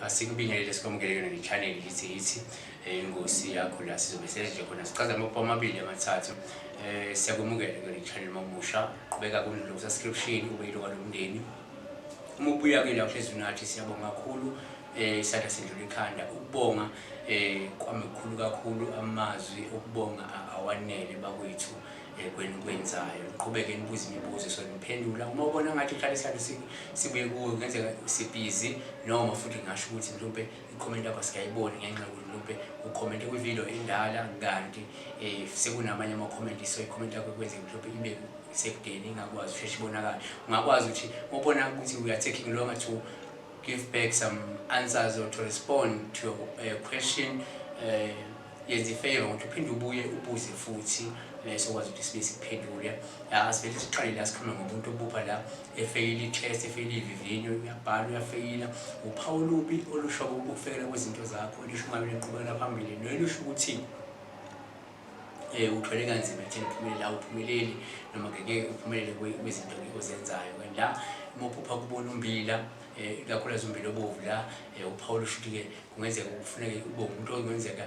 Asikubingelele sikwamukele kule channel yithi ingosi yakho la sizobe senze khona sichaza amaphupho amabili amathathu. Siyakwamukela kule channel mamusha, qhubeka kulolu subscription ube yilunga lomndeni. Uma ubuya ke la uhlezi unathi siyabonga kakhulu. Isandla sendlula ikhanda ukubonga kwami kukhulu kakhulu, amazwi okubonga awanele bakwethu kwenzayo. Niqhubeke nibuze imibuzo so niphendula. Uma ubona ngathi uhlale isikhathi sibuye kuwe kungenzeka sibhizi noma futhi ngisho ukuthi mhlawumbe i-comment yakho sikayiboni ngenxa yokuthi mhlawumbe ucommente kwi-video endala kanti sekunamanye ama-comment so i-comment yakho kwenzeka mhlawumbe ibe sekudeni ingakwazi usheshe ibonakala. Ungakwazi ukuthi ubona ukuthi we are taking longer to give back some answers or to respond to your question. Yenza ifavor ukuthi uphinde ubuye ubuze futhi sokwazi ukuthi sibe sikuphendule. Asivele siqale la sikhuluma ngomuntu obupha la efeyili i-test, efeyili ivivinyo, uyabhala uyafeyila. Uphawu lubi olusho ukufeyila kwezinto zakho, lisho ungabe lenqubekela phambili nelisho ukuthi uthwele kanzima ekutheni uphumelele awuphumeleli noma ngeke uphumelele kwezinto ozenzayo. Kanti la Amaphupho kubona umbila ikakhulukazi umbila obovu la uphawu lusho-ke kungenzeka kufuneke ube umuntu okungenzeka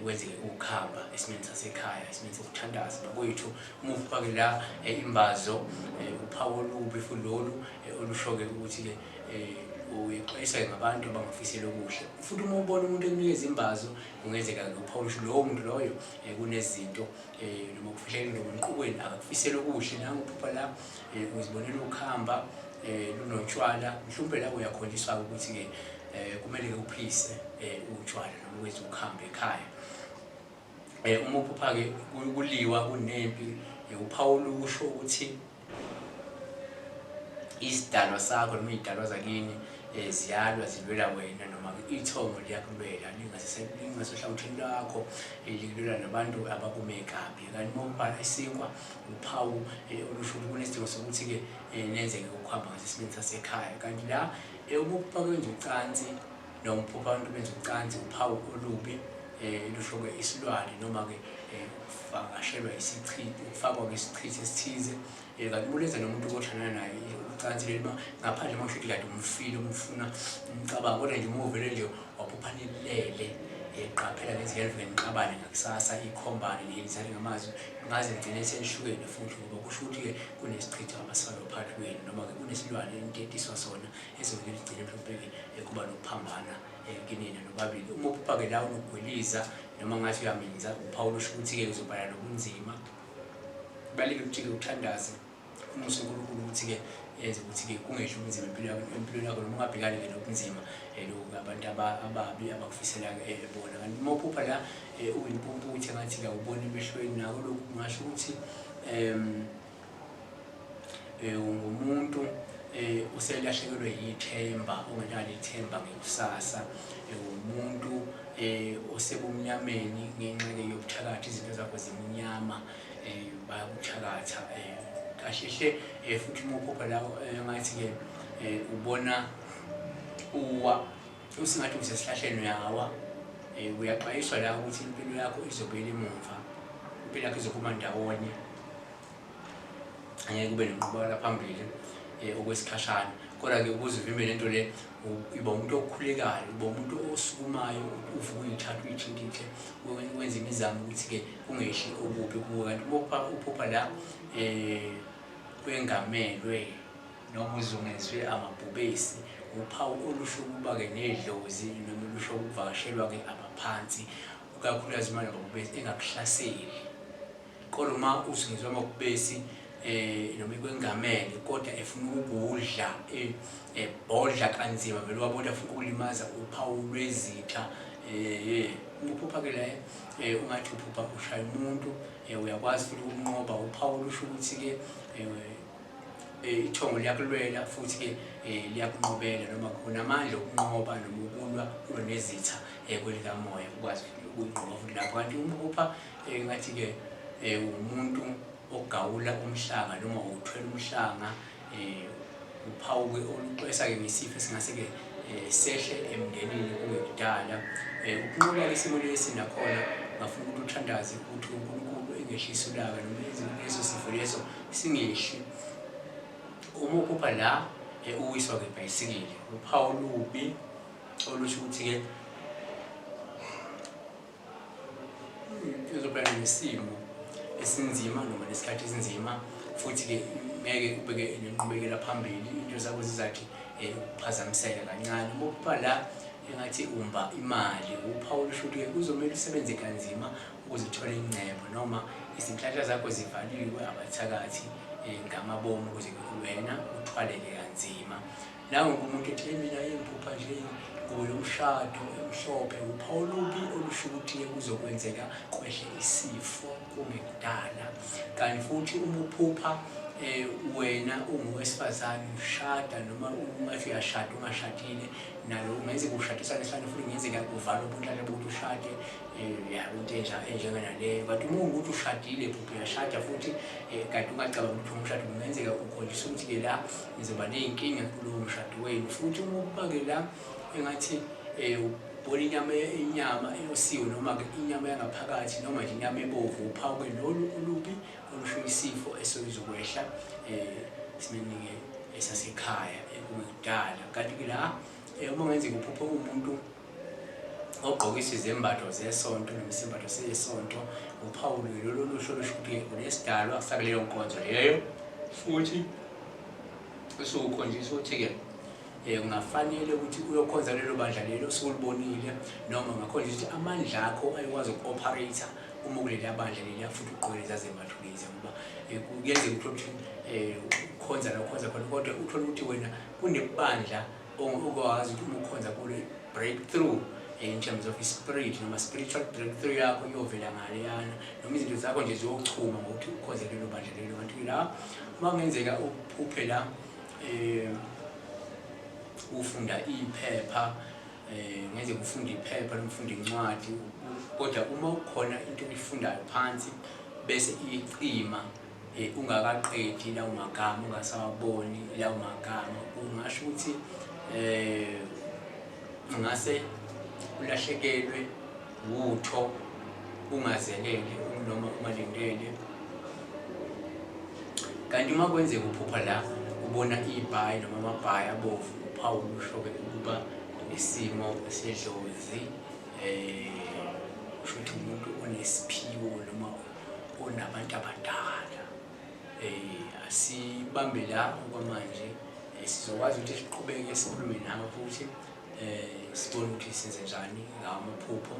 wenzeke ukukhamba esimeni sasekhaya, esimeni sokuthandaza bakwethu. Uma ufake la imbazo uphawu olubi futhi lolu olusho-ke ukuthi-ke uyexwayisa ngabantu abangafiseli okuhle. Futhi uma ubona umuntu ekunikeza imbazo kungenzeka uphawu lusho lowo muntu loyo kunezinto noma kufihlekile noma emqubweni akakufiseli okuhle. Nangophupha la uzibonela ukuhamba lunotshwala, mhlawumbe la uyakhonjiswa ukuthi-ke kumele-ke uphise utshwala noma ukwenza ukuhamba ekhaya. Uma uphupha-ke kuliwa kunempi, uphawu lusho ukuthi isidalwa sakho noma iy'dalwa zakini ziyalwa zilwela wena noma ithongo liyakulwela lingasehlangothini lakho likulwela nabantu abakumekabi. Kanti uma ubhala isinkwa uphawu olusho ukuthi kunesidingo sokuthi-ke nenzeke ukuhamba ngasesimeni sasekhaya. Kanti la uma uphupha kwenza ucansi noma uphupha abantu benza ucansi uphawu olubi lusho-ke isilwane noma-ke ukuvakashelwa isichithi, ukufakwa kwesichithi esithize. Kanti ulenza nomuntu okothana naye ucansi leli ngaphandle uma ushuthi kade umfile umfuna umcabango, kodwa nje uma uvele nje waphupha nilele qaphela lezi ngelivele niqabane ngakusasa ikhombane niyenzane ngamazwi ngaze ngigcine senishukene futhi ngoba kusho ukuthi-ke kunesichithi abasikayo phakathi kwenu noma-ke kunesilwane enitetiswa sona ezovele ligcine mhlawumbe-ke kuba nokuphambana kinina nobabili. Uma uphupha-ke la unokugwiliza noma ngathi uyamenza uphawu lusho ukuthi-ke uzobhala nobunzima. Kubalulekile ukuthi-ke uthandaze umusa uNkulunkulu ukuthi-ke yenze ukuthi-ke kungehli ubunzima empilweni yakho noma ungabhekani-ke nobunzima abantu ababi abakufisela-ke bona. Kanti uma uphupha la uyimpumputhe ngathi-ke awuboni emehlweni, nako lokhu kungasho ukuthi ungumuntu uselahlekelwe yithemba, ungenalo ithemba ngekusasa. Umuntu osebumnyameni ngenxa yobuthakathi, izinto zakho zimnyama bayabuthakatha kahle hle. Futhi uma uphupha la ngathi-ke ubona uwa usingathi usesihlahleni uyawa, uyaxwayiswa la ukuthi impilo yakho izobuyela emumva, impilo yakho izophuma ndawonye, angeke kube nenqubekela phambili okwesikhashana. Kodwa-ke ukuze uvimbe lento le uba umuntu okhulekayo, uba umuntu osukumayo, uvuka uyithatha uyithintithe wenza imizamo ukuthi-ke kungehli okubi kuwe. Kanti uma uphupha la wengamelwe noma uzungezwe amabhubesi, uphawu olusho ukuba-ke nedlozi noma olusho ukuvakashelwa-ke abaphansi, kakhulukazi uma amabhubesi engakuhlaseli. Kodwa uma uzungezwe amabhubesi noma ikwengamele kodwa efuna ukudla bodla kanzima vele wabona afuna ukulimaza, uphawu lwezitha. Uphupha-ke la ungathi uphupha ushaya umuntu, uyakwazi futhi ukunqoba, uphawu lusho ukuthi-ke ithongo liyakulwela futhi-ke liyakunqobela noma unamandla okunqoba noma ukulwa nezitha kwelikamoya, ukwazi ukuyinqoba futhi lapho. Kanti uphupha ngathi-ke umuntu ogawula umhlanga noma uthwele umhlanga, uphawu-ke oluxwayisa-ke ngesifo esingase-ke sehle emndenini kungekudala. Ukunqoba isimo lesi nakhona ngafuna ukuthi uthandaze ukuthi uNkulunkulu engehlisi ulaka noma leso sifo leso singehli. Uma uphupha la uwiswa ngebhayisikili, uphawu lubi olusho ukuthi-ke uzobhekana nesimo esinzima noma nesikhathi esinzima, futhi-ke ngeke ubeke nenqubekela phambili, into zakho zizathi ukuphazamiseka kancane. Uma ukuba la engathi umba imali, uphawu olusho ukuthi-ke kuzomele usebenze kanzima ukuze uthole ingcebo, noma izinhlanhla zakho zivaliwe abathakathi ngamabomu ukuze wena uthwaleke kanzima. Nawe ngumuntu ethi mina imphupha nje ngubo yomshado emhlophe, uphawu olubi olusho ukuthi-ke kuzokwenzeka kwehle isifo kungekudala. Kanti futhi uma uphupha wena ungowesifazane ushada noma ungathi uyashada ungashadile, nalo ungenzeka ushadisane ehlane futhi kungenzeka uvala ubunhlalo bokuthi ushade into enjenganaleyo. Kanti uma ungukuthi ushadile phupha uyashada futhi kanti ungacabanga ukuthi umshado kungenzeka ukhohlisa ukuthi-ke la nizoba ney'nkinga kulowo mshado wenu. Futhi uma ukuba-ke la engathi ubona inyama eyosiwe noma-ke inyama yangaphakathi noma nje inyama ebovu, uphawu-ke lolu olubi olusho isifo esizokwehla simeni-ke esasekhaya kungekudala. Kanti-ke la uma ungenzeka uphupha umuntu ogqoke izembatho zesonto noma isembatho sesonto, uphawu-ke lolu olusho olusho ukuthi unesidalwa sakuleyo nkonzo leyo, futhi usukhonjiswa ukuthi-ke kungafanele ukuthi uyokhonza lelo bandla lelo osulibonile, noma ungakhonjiswa ukuthi amandla akho ayikwazi uku-operate uma kuleli bandla leliya futhi ugqoke lezi zembatho lezi, ngoba kuyenzeka ukuthi ukhonza la ukhonza khona, kodwa uthole ukuthi wena kunebandla okwazi ukuthi uma ukhonza kule breakthrough in terms of spirit noma spiritual breakthrough yakho iyovela ngaleyana, noma izinto zakho nje ziyochuma ngokuthi ukhonze lelo bandla lelo. Kanti la uma kungenzeka uphuphe la ufunda iphepha, ngenzeka ufunda iphepha noma ufunda incwadi, kodwa uma ukhona into oyifundayo phansi bese icima ungakaqedi lawo magama, ungasawaboni lawo magama, ungasho ukuthi ungase ulahlekelwe utho, ungazelele noma ungalindele. Kanti uma kwenzeka uphupha la ubona ibhayi noma amabhayi abovu, uphawu lusho-ke ukuba nesimo sedlozi, kusho ukuthi umuntu onesiphiwo noma onabantu abadala. Asibambe la okwamanje, sizokwazi ukuthi siqhubeke sikhulume nawe futhi sibone ukuthi senze njani ngawo amaphupho.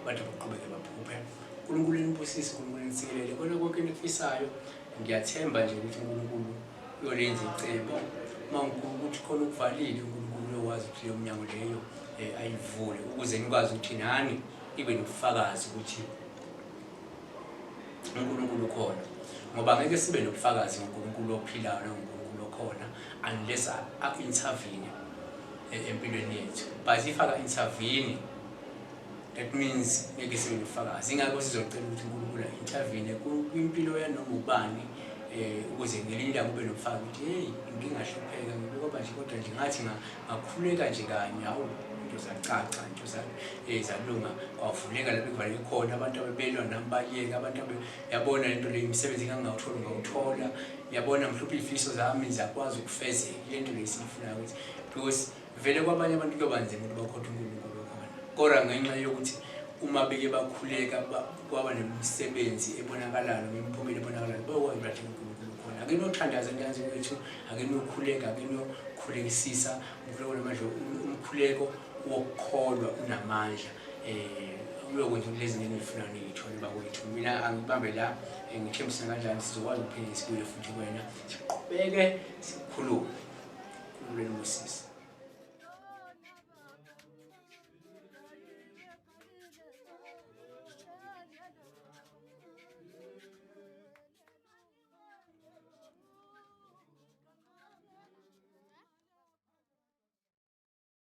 Abantu baqhubeke baphuphe, uNkulunkulu enibusise, uNkulunkulu enisikelele kona konke enikufisayo. Ngiyathemba nje ukuthi uNkulunkulu uyolenza icebo. Uma ukuthi khona ukuvalile, uNkulunkulu uyokwazi ukuthi leyo mnyango leyo ayivule, ukuze nikwazi ukuthi nani ibe nobufakazi ukuthi uNkulunkulu ukhona. Ngoba ngeke sibe nobufakazi ngoNkulunkulu ophilayo noNkulunkulu okhona unless a-intervene empilweni yethu. But if aka-intervene, that means ngeke sibe nobufakazi. Ingakho sizocela ukuthi uNkulunkulu a-intervene kwimpilo yanoma ubani, ukuze ngelinda kube nobufakazi ukuthi hey, ngingahlupheka ngoba nje, kodwa nje ngathi ngakhuleka nje kanye, hawu into zacaca, into zalunga, kwavuleka lapho ekuvaleke khona. Abantu abebelwa nami bayeka, abantu yabona lento le imisebenzi engangawuthola ngawuthola, yabona mhlawumbe izifiso zami zakwazi ukufezeka, lento le siyifunayo ukuthi, because vele kwabanye abantu kuyoba nzima ukuthi bakhohle uNkulunkulu okhona, kodwa ngenxa yokuthi uma beke bakhuleka kwaba nemisebenzi ebonakalayo nemiphumela ebonakalayo, bayokwazi ukuthi uNkulunkulu khona. Akenothandaza ntanzi wethu, akenokhuleka, akenokhulekisisa, umkhuleko wokukholwa unamandla, uyokwenza ukuthi lezi zinto enifuna niyithole bakwethu. Mina angibambe la, ngithembisa kanjani sizokwazi ukuphinde sibuye futhi kuwena, siqhubeke sikhulume. uNkulunkulu enibusise.